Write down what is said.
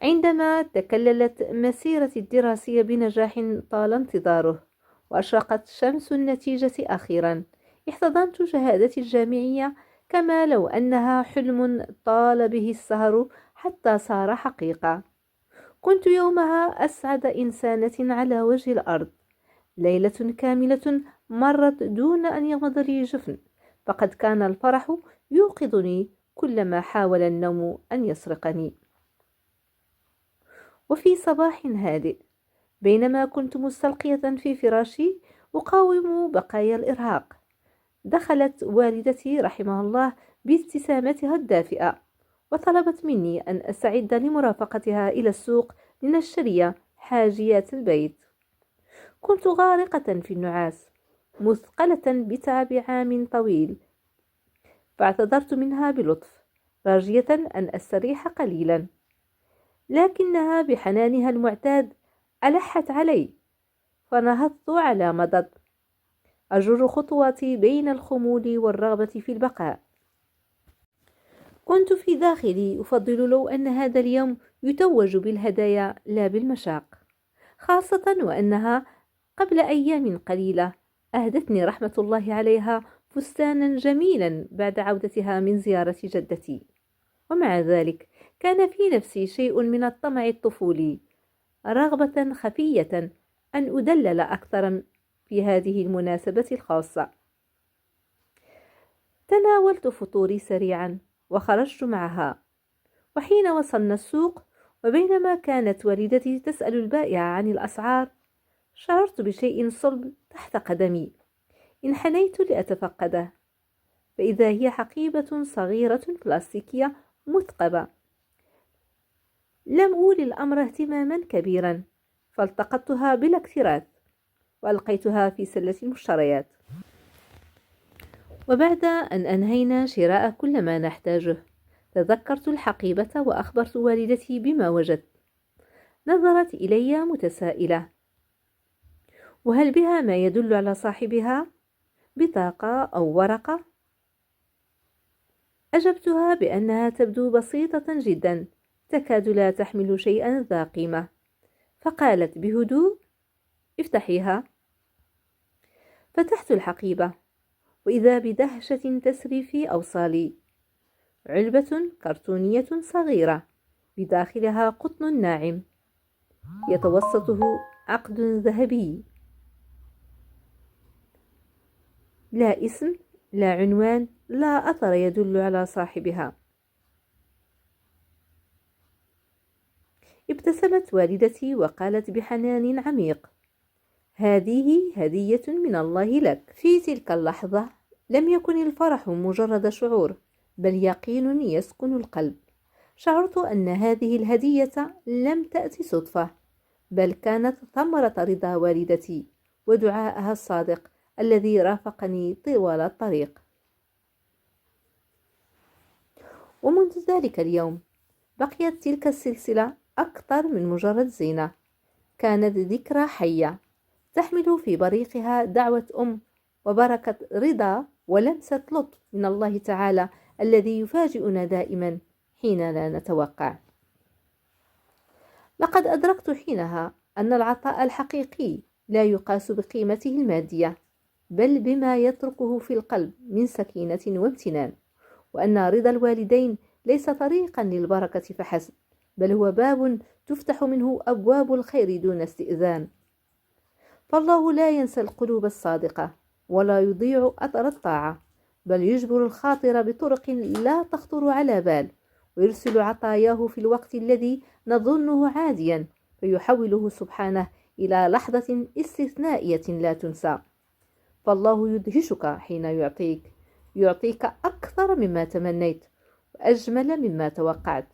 عندما تكللت مسيرتي الدراسية بنجاح طال انتظاره، وأشرقت شمس النتيجة أخيرا، احتضنت شهادتي الجامعية كما لو أنها حلم طال به السهر حتى صار حقيقة. كنت يومها أسعد إنسانة على وجه الأرض. ليلة كاملة مرت دون أن يغمض لي جفن، فقد كان الفرح يوقظني كلما حاول النوم أن يسرقني. وفي صباح هادئ، بينما كنت مستلقية في فراشي أقاوم بقايا الإرهاق، دخلت والدتي رحمها الله بابتسامتها الدافئة، وطلبت مني أن أستعد لمرافقتها إلى السوق لنشتري حاجيات البيت. كنت غارقة في النعاس، مثقلة بتعب عام طويل، فاعتذرت منها بلطف، راجية أن أستريح قليلا، لكنها بحنانها المعتاد ألحت علي، فنهضت على مضض، أجر خطواتي بين الخمول والرغبة في البقاء. كنت في داخلي أفضل لو أن هذا اليوم يتوج بالهدايا لا بالمشاق، خاصة وأنها قبل أيام قليلة أهدتني رحمة الله عليها فستانا جميلا بعد عودتها من زيارة جدتي. ومع ذلك كان في نفسي شيء من الطمع الطفولي، رغبة خفية أن أدلل أكثر في هذه المناسبة الخاصة. تناولت فطوري سريعا وخرجت معها، وحين وصلنا السوق وبينما كانت والدتي تسأل البائع عن الأسعار، شعرت بشيء صلب تحت قدمي. انحنيت لأتفقده، فإذا هي حقيبة صغيرة بلاستيكية مثقبة. لم أولي الأمر اهتماما كبيرا، فالتقطتها بلا اكتراث وألقيتها في سلة المشتريات. وبعد أن أنهينا شراء كل ما نحتاجه، تذكرت الحقيبة وأخبرت والدتي بما وجدت. نظرت إلي متسائلة: وهل بها ما يدل على صاحبها؟ بطاقة أو ورقة؟ أجبتها بأنها تبدو بسيطة جدا، تكاد لا تحمل شيئا ذا قيمة. فقالت بهدوء: افتحيها. فتحت الحقيبة، وإذا بدهشة تسري في أوصالي، علبة كرتونية صغيرة بداخلها قطن ناعم يتوسطه عقد ذهبي، لا اسم، لا عنوان، لا أثر يدل على صاحبها. ابتسمت والدتي وقالت بحنان عميق: هذه هدية من الله لك. في تلك اللحظة لم يكن الفرح مجرد شعور، بل يقين يسكن القلب. شعرت أن هذه الهدية لم تأتي صدفة، بل كانت ثمرة رضا والدتي ودعائها الصادق الذي رافقني طوال الطريق. ومنذ ذلك اليوم بقيت تلك السلسلة أكثر من مجرد زينة، كانت ذكرى حية تحمل في بريقها دعوة وبركة رضا ولمسة لطف من الله تعالى الذي يفاجئنا دائما حين لا نتوقع. لقد أدركت حينها أن العطاء الحقيقي لا يقاس بقيمته المادية، بل بما يتركه في القلب من سكينة وامتنان، وأن رضا الوالدين ليس طريقا للبركة فحسب، بل هو باب تفتح منه أبواب الخير دون استئذان. فالله لا ينسى القلوب الصادقة ولا يضيع أثر الطاعة، بل يجبر الخاطر بطرق لا تخطر على بال، ويرسل عطاياه في الوقت الذي نظنه عاديا، فيحوله سبحانه إلى لحظة استثنائية لا تنسى. فالله يدهشك حين يعطيك أكثر مما تمنيت وأجمل مما توقعت.